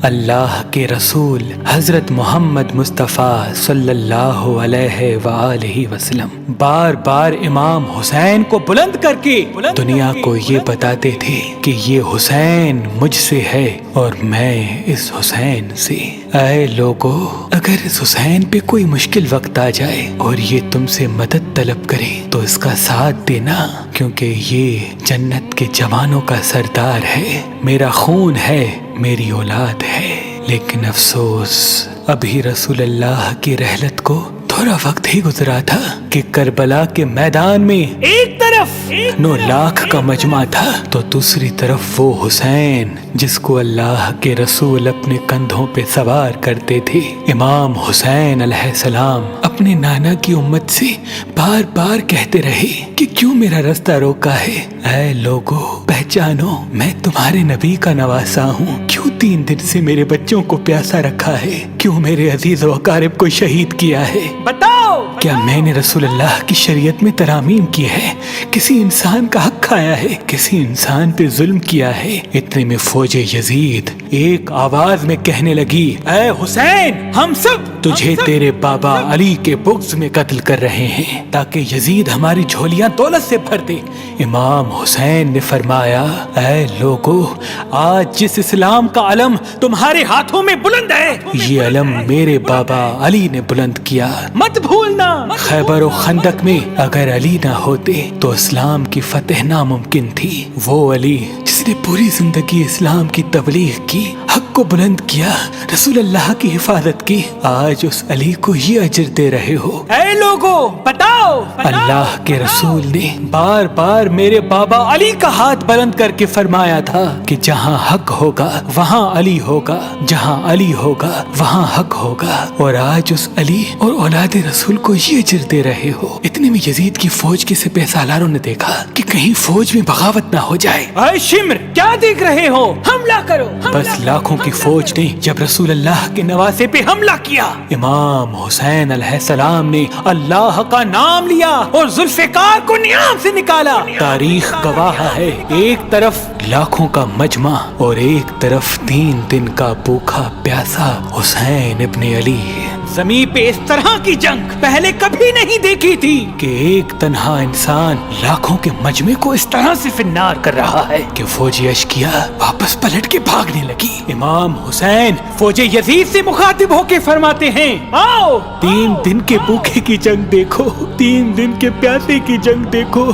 اللہ کے رسول حضرت محمد مصطفیٰ صلی اللہ علیہ وآلہ وسلم بار بار امام حسین کو بلند کر کے دنیا کو یہ بتاتے تھے کہ یہ حسین مجھ سے ہے اور میں اس حسین سے۔ اے لوگو، اگر اس حسین پہ کوئی مشکل وقت آ جائے اور یہ تم سے مدد طلب کرے تو اس کا ساتھ دینا، کیونکہ یہ جنت کے جوانوں کا سردار ہے، میرا خون ہے، میری اولاد ہے۔ لیکن افسوس، ابھی رسول اللہ کی رحلت کو تھوڑا وقت ہی گزرا تھا کہ کربلا کے میدان میں ایک طرف 9 لاکھ کا مجمع تھا تو دوسری طرف وہ حسین جس کو اللہ کے رسول اپنے کندھوں پہ سوار کرتے تھے۔ امام حسین علیہ السلام اپنے نانا کی امت سے بار بار کہتے رہے کہ کیوں میرا رستہ روکا ہے؟ اے لوگو، پہچانو، میں تمہارے نبی کا نواسا ہوں، کیوں 3 دن سے میرے بچوں کو پیاسا رکھا ہے؟ کیوں میرے عزیز و اقارب کو شہید کیا ہے؟ بتاؤ، کیا میں نے رسول اللہ کی شریعت میں ترامیم کی ہے؟ کسی انسان کا حق کھایا ہے؟ کسی انسان پہ ظلم کیا ہے؟ اتنے میں فوج یزید ایک آواز میں کہنے لگی، اے حسین، ہم سب تجھے تیرے بابا علی کے بغض میں قتل کر رہے ہیں تاکہ یزید ہماری جھولیاں دولت سے بھر دے۔ امام حسین نے فرمایا، اے لوگو، آج جس اسلام کا علم تمہارے ہاتھوں میں بلند ہے، یہ علم میرے بابا علی نے بلند کیا، مت بھولنا۔ خیبر و خندق میں اگر علی نہ ہوتے تو اسلام کی فتح ناممکن تھی۔ وہ علی جس نے پوری زندگی اسلام کی تبلیغ کی، حق کو بلند کیا، رسول اللہ کی حفاظت کی، آج اس علی کو یہ اجر دے رہے ہو۔ اے لوگو، بتاؤ، اللہ کے رسول نے بار بار میرے بابا علی کا ہاتھ بلند کر کے فرمایا تھا کہ جہاں حق ہوگا وہاں علی ہوگا، جہاں علی ہوگا وہاں حق ہوگا، اور آج اس علی اور اولاد رسول کو یہ اجر دے رہے ہو۔ اتنے میں یزید کی فوج کے سپہ سالاروں نے دیکھا کہ کہیں فوج میں بغاوت نہ ہو جائے۔ اے شمر، کیا دیکھ رہے ہو؟ حملہ کرو۔ بس لاکھوں کی فوج نے جب رسول اللہ کے نواسے پہ حملہ کیا، امام حسین علیہ السلام نے اللہ کا نام لیا اور ذوالفقار کو نیام سے نکالا۔ تاریخ گواہ ہے، ایک طرف لاکھوں کا مجمع اور ایک طرف 3 دن کا بھوکا پیاسا حسین ابن علی۔ زمین پہ اس طرح کی جنگ پہلے کبھی نہیں دیکھی تھی کہ ایک تنہا انسان لاکھوں کے مجمع کو اس طرح سے فنار کر رہا ہے کہ فوج اشکیا واپس پلٹ کے بھاگنے لگی۔ امام حسین فوج یزید سے مخاطب ہو کے فرماتے ہیں، آؤ، 3 دن کے بھوکے کی جنگ دیکھو، 3 دن کے پیاسے کی جنگ دیکھو،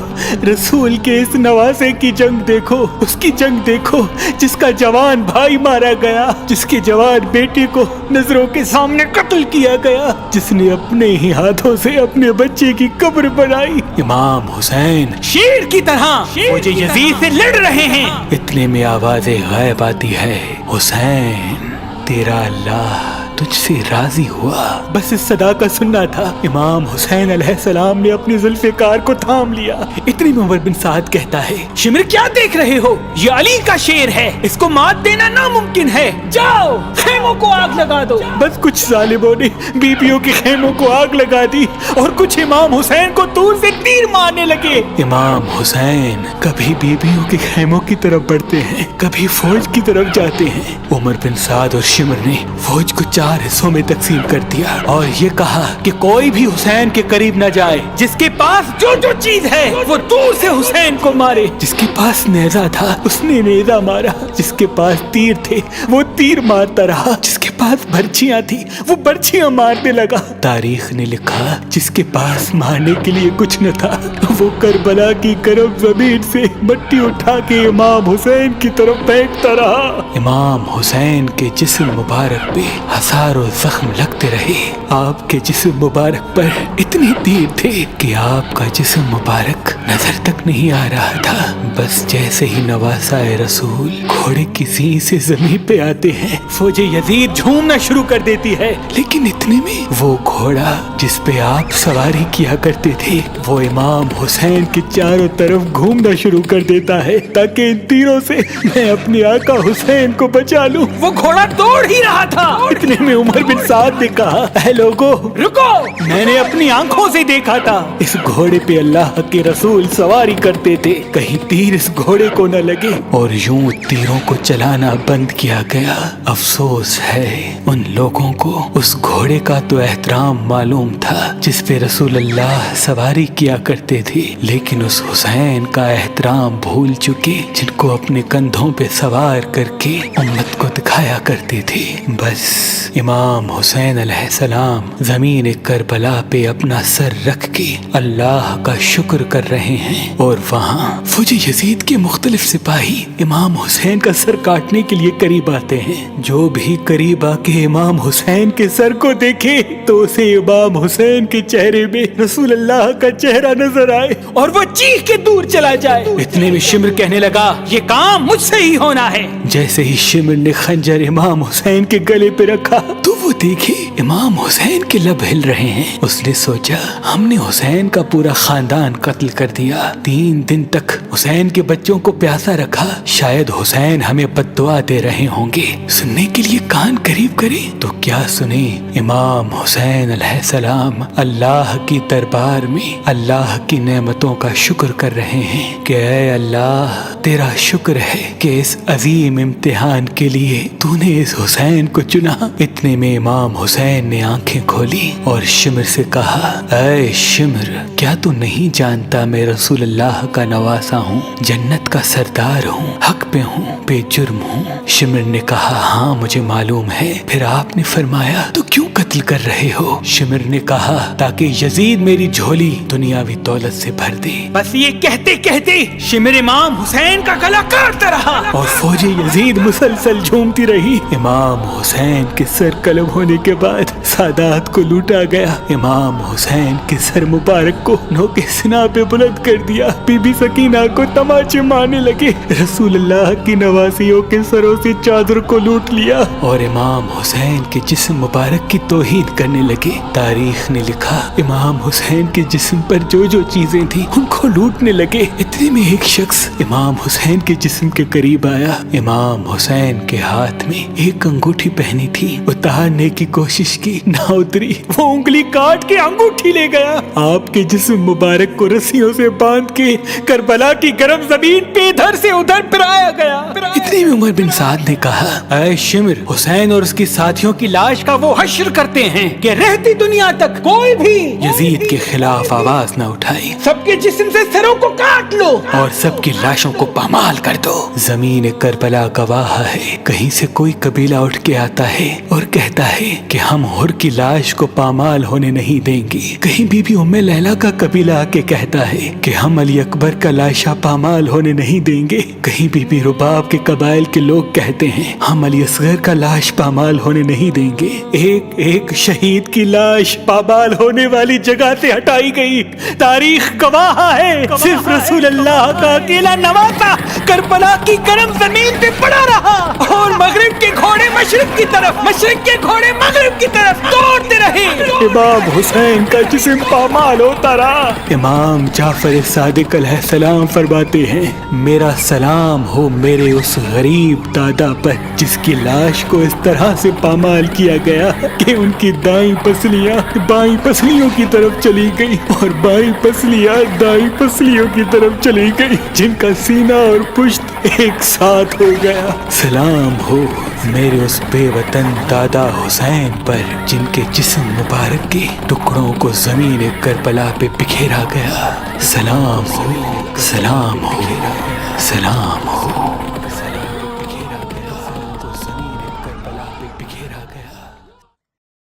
رسول کے اس نواسے کی جنگ دیکھو، اس کی جنگ دیکھو جس کا جوان بھائی مارا گیا، جس کے جوان بیٹے کو نظروں کے سامنے قتل کیا گیا، جس نے اپنے ہی ہاتھوں سے اپنے بچے کی قبر بنائی۔ امام حسین شیر کی طرح فوج یزید سے لڑ رہے ہیں۔ اتنے میں آواز غیب آتی ہے، حسین، تیرا اللہ تجھ سے راضی ہوا۔ بس اس صدا کا سننا تھا، امام حسین علیہ السلام نے اپنی ذوالفقار کو تھام لیا۔ اتنی میں عمر بن سعد کہتا ہے، شمر، کیا دیکھ رہے ہو؟ یہ علی کا شیر ہے، اس کو مات دینا ناممکن ہے، جاؤ خیموں کو آگ لگا دو۔ بس کچھ ظالموں نے بیبیوں کے خیموں کو آگ لگا دی اور کچھ امام حسین کو دور سے تیر مارنے لگے۔ امام حسین کبھی بیبیوں کے خیموں کی طرف بڑھتے ہیں، کبھی فوج کی طرف جاتے ہیں۔ عمر بن سعد اور شمر نے فوج کو 4 حصوں میں تقسیم کر دیا اور یہ کہا کہ کوئی بھی حسین کے قریب نہ جائے، جس کے پاس جو چیز ہے وہ دور سے حسین کو مارے۔ جس کے پاس نیزہ تھا اس نے نیزہ مارا، جس کے پاس تیر تھے وہ تیر مارتا رہا، جس کے پاس برچیاں تھی وہ برچیاں مارنے لگا۔ تاریخ نے لکھا جس کے پاس مارنے کے لیے کچھ نہ تھا وہ کربلا کی گرم زمین سے مٹی اٹھا کے امام حسین کی طرف پھینکتا رہا۔ امام حسین کے جسم مبارک پہ ہزاروں زخم لگتے رہے، آپ کے جسم مبارک پر اتنے تیر تھے کہ آپ کا جسم مبارک نظر تک نہیں آ رہا تھا۔ بس جیسے ہی نواسا رسول گھوڑے کی سینگ سے زمین پہ آتے ہیں، فوج یزید جھومنا شروع کر دیتی ہے، لیکن اتنے اتنے میں وہ گھوڑا جس پہ آپ سواری کیا کرتے تھے وہ امام حسین کے چاروں طرف گھومنا شروع کر دیتا ہے تاکہ ان تیروں سے میں اپنے آقا حسین کو بچا لوں۔ وہ گھوڑا دوڑ ہی رہا تھا، اتنے میں عمر بن سعد نے کہا اے لوگو رکو، میں نے اپنی آنکھوں سے دیکھا تھا اس گھوڑے پہ اللہ کے رسول سواری کرتے تھے، کہیں تیر اس گھوڑے کو نہ لگے، اور یوں تیروں کو چلانا بند کیا گیا۔ افسوس ہے ان لوگوں کو اس گھوڑے کا تو احترام معلوم تھا جس پہ رسول اللہ سواری کیا کرتے تھے، لیکن اس حسین کا احترام بھول چکے جن کو اپنے کندھوں پہ سوار کر کے امت کو دکھایا کرتے تھے۔ بس امام حسین علیہ السلام زمین کربلا پہ اپنا سر رکھ کے اللہ کا شکر کر رہے ہیں، اور وہاں فوج یزید کے مختلف سپاہی امام حسین کا سر کاٹنے کے لیے قریب آتے ہیں۔ جو بھی قریب آ کے امام حسین کے سر کو دیکھے تو اسے امام حسین کے چہرے میں رسول اللہ کا چہرہ نظر آئے اور وہ چیخ کے دور چلا جائے۔ اتنے میں شمر کہنے لگا یہ کام مجھ سے ہی ہونا ہے۔ جیسے ہی شمر نے خنجر امام حسین کے گلے پہ رکھا تو وہ دیکھے امام حسین کے لب ہل رہے ہیں۔ اس نے سوچا ہم نے حسین کا پورا خاندان قتل کر دیا، 3 دن تک حسین کے بچوں کو پیاسا رکھا، شاید حسین ہمیں بد دعا دے رہے ہوں گے، سننے کے لیے کان قریب کرے تو کیا سنے۔ امام حسین علیہ السلام اللہ کی دربار میں اللہ کی نعمتوں کا شکر کر رہے ہیں کہ اے اللہ تیرا شکر ہے کہ اس عظیم امتحان کے لیے تو نے اس حسین کو چنا۔ اتنے میں امام حسین نے آنکھیں کھولی اور شمر سے کہا اے شمر کیا تو نہیں جانتا میں رسول اللہ کا نواسا ہوں، جنت کا سردار ہوں، حق پہ ہوں، بے جرم ہوں۔ شمر نے کہا ہاں مجھے معلوم ہے، پھر آپ نے فرمایا تو کیوں قتل کر رہے ہو؟ شمر نے کہا تاکہ یزید میری جھولی دنیاوی دولت سے بھر دے۔ بس یہ کہتے کہتے شمر امام حسین کا گلا کاٹتا رہا اور فوج یزید مسلسل جھومتی رہی۔ امام حسین کے سر قلم ہونے کے بعد سادات کو لوٹا گیا۔ امام حسین کے سر مبارک کو نوکے سنا پہ بلند کر دیا، بی بی سکینہ کو تماچے مارنے لگے، رسول اللہ کی نواسیوں کے سروں سے چادر کو لوٹ لیا اور امام حسین کے جسم مبارک کی توہین کرنے لگے۔ تاریخ نے لکھا امام حسین کے جسم پر جو جو چیزیں تھیں ان کو لوٹنے لگے۔ اتنے میں ایک شخص امام حسین کے جسم کے قریب آیا۔ امام حسین کے ہاتھ میں ایک انگوٹھی پہنی تھی، اتارنے کی کوشش کی نہ اتری، وہ انگلی کاٹ کے انگوٹھی لے گیا۔ آپ کے جسم مبارک کو رسیوں سے باندھ کے کربلا کی گرم زمین پہ ادھر سے ادھر پھرایا گیا۔ اتنے میں عمر بن سعد نے کہا اے شمر حسین اور اس کے ساتھیوں کی لاش کا وہ حشر کرتے ہیں کہ رہتی دنیا تک کوئی بھی یزید کے خلاف آواز نہ اٹھائے، سب کے جسم سے سروں کو کاٹ لو اور سب کی لاشوں کو پامال کر دو۔ زمین کربلا گواہ ہے، کہیں سے کوئی قبیلہ اٹھ کے آتا ہے اور کہتا ہے کہ ہم حر کی لاش کو پامال ہونے نہیں دیں گے، کہیں بی بی ام لیلا کا قبیلہ آ کے کہتا ہے کہ ہم علی اکبر کا لاشا پامال ہونے نہیں دیں گے، کہیں بی بی رباب کے قبائل کے لوگ کہتے ہیں ہم علی اصغر کا لاش پامال ہونے نہیں دیں گے۔ ایک ایک شہید کی لاش پامال ہونے والی جگہ سے ہٹائی گئی۔ تاریخ گواہ ہے صرف رسول اللہ کا اکیلا نواسا کربلا کی گرم زمین پہ پڑا رہا اور مغرب کے گھوڑے مشرق کی طرف، مشرق کے گھوڑے مغرب کی طرف دوڑتے رہے۔ امام حسین کا جسم پامال ہوتا رہا۔ امام جعفر صادق علیہ السلام فرماتے ہیں میرا سلام ہو میرے اس غریب دادا پر جس کی لاش کو اس طرح سے پامال کیا گیا کہ ان کی دائیں پسلیاں بائیں پسلیوں کی طرف چلی گئی اور بائیں پسلیاں دائیں پسلیوں کی طرف چلی گئی، جن کا سینہ اور پشت ایک ساتھ ہو گیا۔ سلام ہو میرے اس بے وطن دادا حسین پر جن کے جسم مبارک کے ٹکڑوں کو زمین کربلا پہ بکھیرا گیا۔ سلام ہو، سلام ہو، سلام ہو۔